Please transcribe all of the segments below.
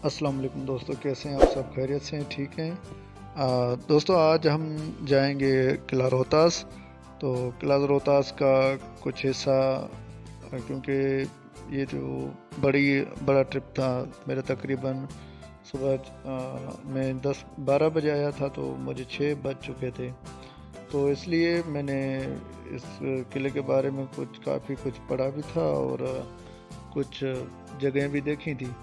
अस्सलाम वालेकुम दोस्तों, कैसे हैं आप? सब खैरियत से हैं? ठीक हैं? दोस्तों, आज हम जाएंगे किला रोहतास। तो किला रोहतास का कुछ हिस्सा, क्योंकि ये जो बड़ा ट्रिप था मेरा, तकरीबन सुबह मैं 10-12 बजे आया था तो मुझे 6 बज चुके थे। तो इसलिए मैंने इस किले के बारे में काफ़ी कुछ पढ़ा भी था और कुछ जगहें भी देखी थी।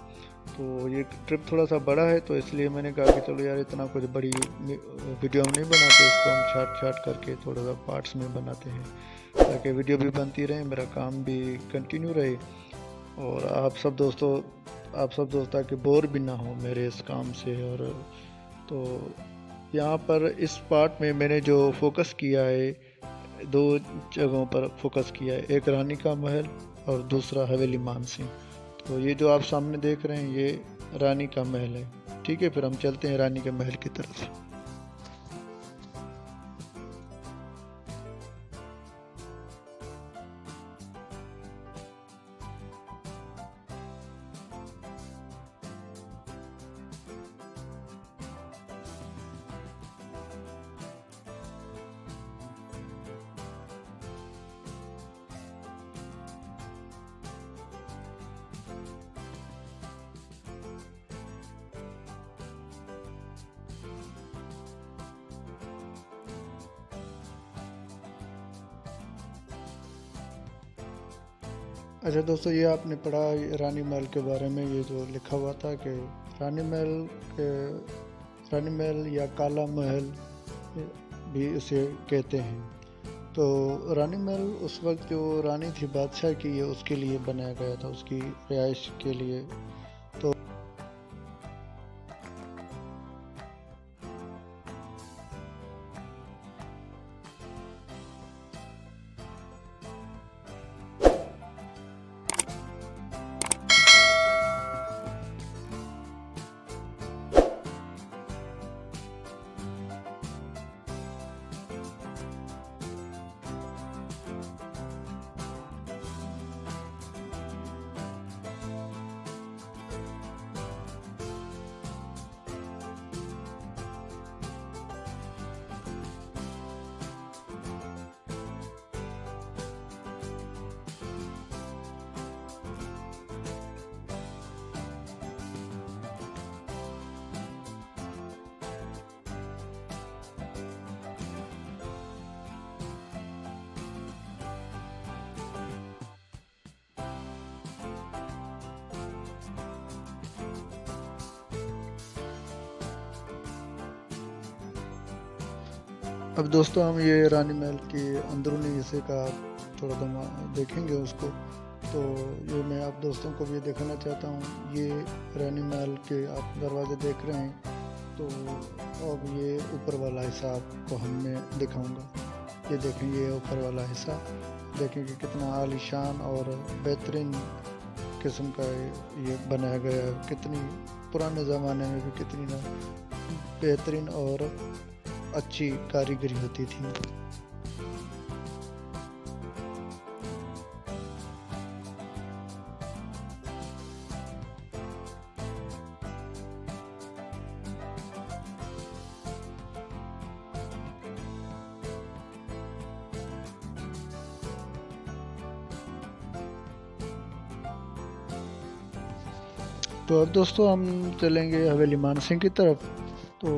तो ये ट्रिप थोड़ा सा बड़ा है, तो इसलिए मैंने कहा कि चलो यार, इतना कुछ बड़ी वीडियो हम नहीं बनाते, इसको हम छाट छाट करके थोड़ा सा पार्ट्स में बनाते हैं, ताकि वीडियो भी बनती रहे, मेरा काम भी कंटिन्यू रहे और आप सब दोस्त ताकि बोर भी ना हो मेरे इस काम से। और तो यहाँ पर इस पार्ट में मैंने जो फोकस किया है, 2 जगहों पर फोकस किया है, एक रानी का महल और दूसरा हवेली मानसिंह। तो ये जो आप सामने देख रहे हैं, ये रानी का महल है। ठीक है, फिर हम चलते हैं रानी के महल की तरफ। अच्छा दोस्तों, ये आपने पढ़ा रानी महल के बारे में, ये जो लिखा हुआ था कि रानी महल के रानी महल या काला महल भी इसे कहते हैं। तो रानी महल उस वक्त जो रानी थी बादशाह की, ये उसके लिए बनाया गया था, उसकी रिहाइश के लिए। तो अब दोस्तों, हम ये रानी महल के अंदरूनी हिस्से का थोड़ा देखेंगे उसको। तो ये मैं आप दोस्तों को भी दिखाना चाहता हूँ। ये रानी महल के आप दरवाजे देख रहे हैं। तो अब ये ऊपर वाला हिस्सा आपको मैं दिखाऊंगा। ये देखें, ये ऊपर वाला हिस्सा देखें कि कितना आलीशान और बेहतरीन किस्म का ये बनाया गया है। कितनी पुराने ज़माने में भी कितनी ना बेहतरीन और अच्छी कारीगरी होती थी। तो अब दोस्तों, हम चलेंगे हवेली मानसिंह की तरफ। तो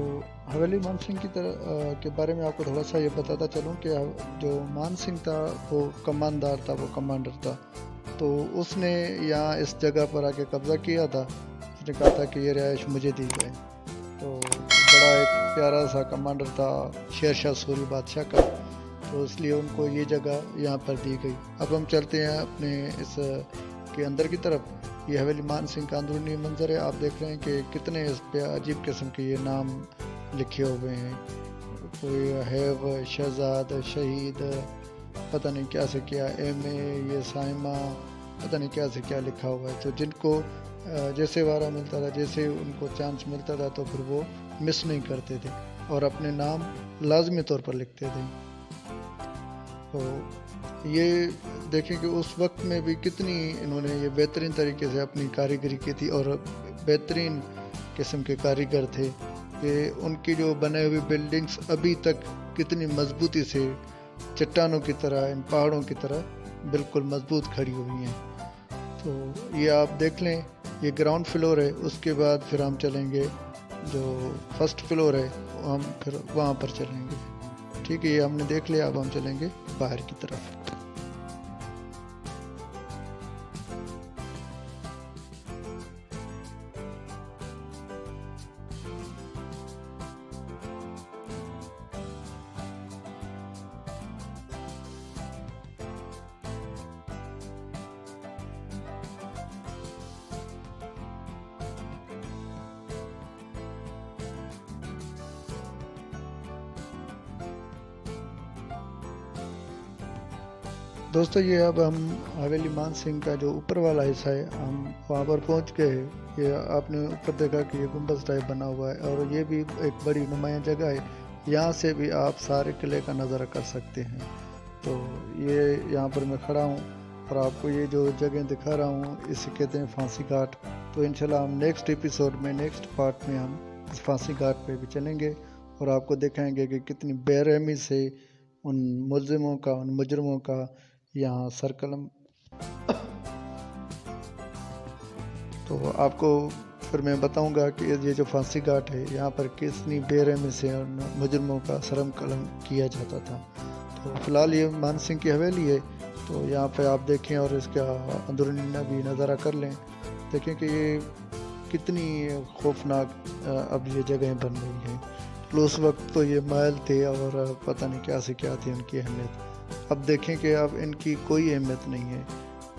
हवेली मानसिंह की तरह के बारे में आपको थोड़ा सा ये बताता चलूँ कि जो मानसिंह था वो कमांडर था, वो कमांडर था। तो उसने यहाँ इस जगह पर आके कब्ज़ा किया था। उसने कहा था कि ये रिहाइश मुझे दी जाए। तो बड़ा एक प्यारा सा कमांडर था शेरशाह सूरी बादशाह का, तो इसलिए उनको ये जगह यहाँ पर दी गई। अब हम चलते हैं अपने इस के अंदर की तरफ। ये हवेली मानसिंह का अंदरूनी मंजर है। आप देख रहे हैं कि कितने इस पे अजीब किस्म के ये नाम लिखे हुए हैं। कोई हैव, शहजाद, शहीद, पता नहीं क्या से क्या, MA, ये साइमा, पता नहीं क्या से क्या लिखा हुआ है। तो जिनको जैसे वारा मिलता था, जैसे उनको चांस मिलता था, तो फिर वो मिस नहीं करते थे और अपने नाम लाजमी तौर पर लिखते थे। तो ये देखें कि उस वक्त में भी कितनी इन्होंने ये बेहतरीन तरीके से अपनी कारीगरी की थी, और बेहतरीन किस्म के कारीगर थे कि उनकी जो बने हुई बिल्डिंग्स अभी तक कितनी मजबूती से चट्टानों की तरह, इन पहाड़ों की तरह बिल्कुल मजबूत खड़ी हुई हैं। तो ये आप देख लें, ये ग्राउंड फ्लोर है। उसके बाद फिर हम चलेंगे, जो फर्स्ट फ्लोर है हम फिर वहाँ पर चलेंगे। ठीक है, ये हमने देख लिया। अब हम चलेंगे बाहर की तरफ। दोस्तों, ये अब हम हवेली मान सिंह का जो ऊपर वाला हिस्सा है, हम वहाँ पर पहुँच गए हैं। ये आपने ऊपर देखा कि ये गुंबद टाइप बना हुआ है, और ये भी एक बड़ी नुमाया जगह है। यहाँ से भी आप सारे किले का नज़ारा कर सकते हैं। तो ये यहाँ पर मैं खड़ा हूँ और आपको ये जो जगह दिखा रहा हूँ, इसे कहते हैं फांसी घाट। तो इंशाल्लाह हम नेक्स्ट एपिसोड में, नेक्स्ट पार्ट में हम इस फांसी घाट पे भी चलेंगे और आपको दिखाएंगे कि कितनी बेरहमी से उन मुलजिमों का, उन मुजरिमों का यहाँ सरकलम। तो आपको फिर मैं बताऊंगा कि ये जो फांसी घाट है, यहाँ पर कितनी बेरहमी से उन मुजरिमों का सरम कलम किया जाता था। तो फिलहाल ये मान सिंह की हवेली है। तो यहाँ पे आप देखें और इसका अंदरूनी भी नज़ारा कर लें। देखें कि ये कितनी खौफनाक अब ये जगहें बन रही हैं। तो उस वक्त तो ये महल थे और पता नहीं क्या से क्या थी उनकी अहमियत। अब देखें कि अब इनकी कोई अहमियत नहीं है,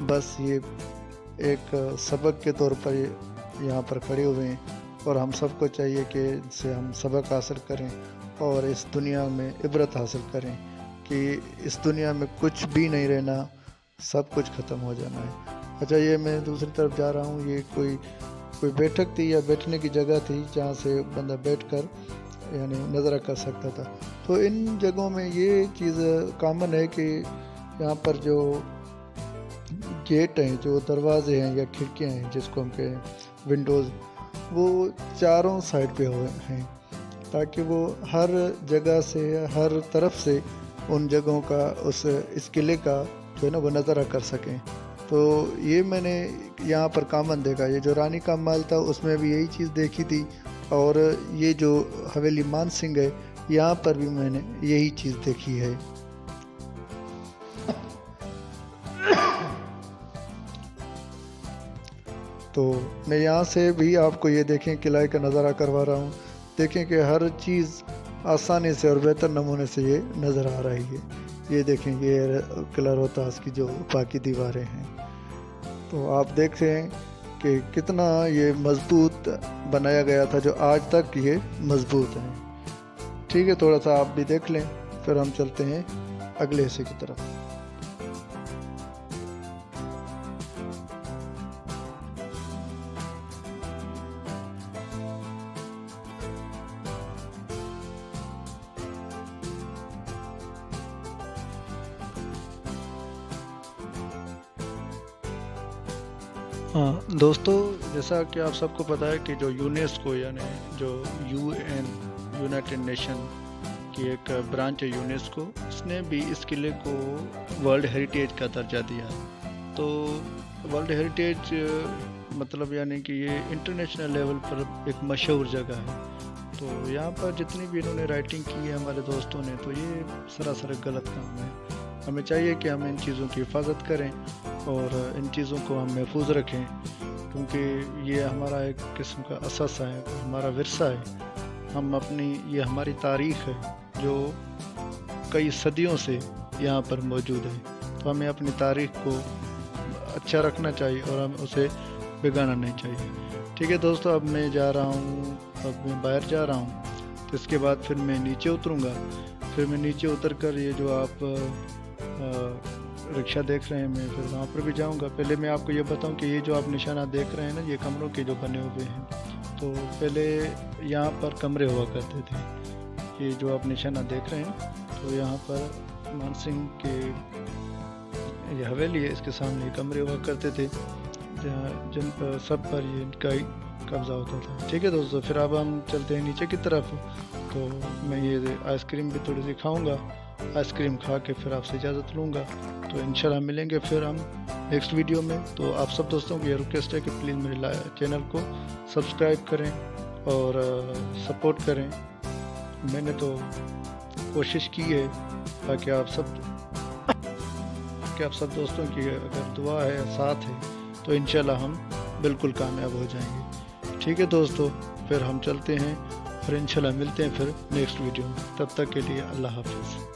बस ये एक सबक के तौर पर यहाँ पर खड़े हुए हैं। और हम सबको चाहिए कि इनसे हम सबक हासिल करें और इस दुनिया में इबरत हासिल करें कि इस दुनिया में कुछ भी नहीं रहना, सब कुछ ख़त्म हो जाना है। अच्छा, ये मैं दूसरी तरफ जा रहा हूँ। ये कोई बैठक थी या बैठने की जगह थी जहाँ से बंदा बैठकर यानी नज़ारा कर सकता था। तो इन जगहों में ये चीज़ कॉमन है कि यहाँ पर जो गेट हैं, जो दरवाजे हैं या खिड़कियाँ हैं, जिसको हम कहें विंडोज़, वो चारों साइड पे हुए हैं ताकि वो हर जगह से, हर तरफ से उन जगहों का, इस किले का जो है ना वो नज़ारा कर सकें। तो ये मैंने यहाँ पर कॉमन देखा। ये जो रानी का महल था उसमें भी यही चीज़ देखी थी, और ये जो हवेली मान सिंह है यहाँ पर भी मैंने यही चीज़ देखी है। तो मैं यहाँ से भी आपको ये देखें किले का नज़ारा करवा रहा हूँ। देखें कि हर चीज़ आसानी से और बेहतर नमूने से ये नज़र आ रही है। ये देखें, ये किला रोहतास की जो बाकी दीवारें हैं, तो आप देख रहे हैं कि कितना ये मजबूत बनाया गया था, जो आज तक ये मजबूत है। ठीक है, थोड़ा सा आप भी देख लें, फिर हम चलते हैं अगले हिस्से की तरफ। हाँ दोस्तों, जैसा कि आप सबको पता है कि जो यूनेस्को यानी जो UN, यूनाइटेड नेशन की एक ब्रांच है यूनेस्को, उसने भी इस किले को वर्ल्ड हेरिटेज का दर्जा दिया। तो वर्ल्ड हेरिटेज मतलब यानी कि ये इंटरनेशनल लेवल पर एक मशहूर जगह है। तो यहाँ पर जितनी भी इन्होंने राइटिंग की है हमारे दोस्तों ने, तो ये सरासर गलत काम है। हमें चाहिए कि हम इन चीज़ों की हिफाजत करें और इन चीज़ों को हम महफूज रखें, क्योंकि ये हमारा एक किस्म का असासा है, हमारा विरसा है। हम अपनी, ये हमारी तारीख़ है जो कई सदियों से यहाँ पर मौजूद है। तो हमें अपनी तारीख़ को अच्छा रखना चाहिए और हम उसे बिगाड़ना नहीं चाहिए। ठीक है दोस्तों, अब मैं जा रहा हूँ, अब मैं बाहर जा रहा हूँ। तो इसके बाद फिर मैं नीचे उतरूँगा। फिर मैं नीचे उतर कर ये जो आप रिक्शा देख रहे हैं, मैं फिर वहाँ पर भी जाऊँगा। पहले मैं आपको ये बताऊँ कि ये जो आप निशाना देख रहे हैं ना, ये कमरों के जो बने हुए हैं। तो पहले यहाँ पर कमरे हुआ करते थे। ये जो आप निशाना देख रहे हैं, तो यहाँ पर मान सिंह के ये हवेली है, इसके सामने कमरे हुआ करते थे जिन पर सब पर ये इनका ही कब्ज़ा होता था। ठीक है दोस्तों, फिर अब हम चलते हैं नीचे की तरफ। तो मैं ये आइसक्रीम भी थोड़ी सी खाऊँगा, आइसक्रीम खा के फिर आपसे इजाज़त लूँगा। तो इंशाल्लाह मिलेंगे फिर हम नेक्स्ट वीडियो में। तो आप सब दोस्तों को ये रिक्वेस्ट है कि प्लीज़ मेरे चैनल को सब्सक्राइब करें और सपोर्ट करें। मैंने तो कोशिश की है ताकि आप सब दोस्तों की अगर दुआ है, साथ है, तो इंशाल्लाह हम बिल्कुल कामयाब हो जाएंगे। ठीक है दोस्तों, फिर हम चलते हैं, फिर इंशाल्लाह मिलते हैं फिर नेक्स्ट वीडियो में। तब तक के लिए अल्लाह हाफिज़।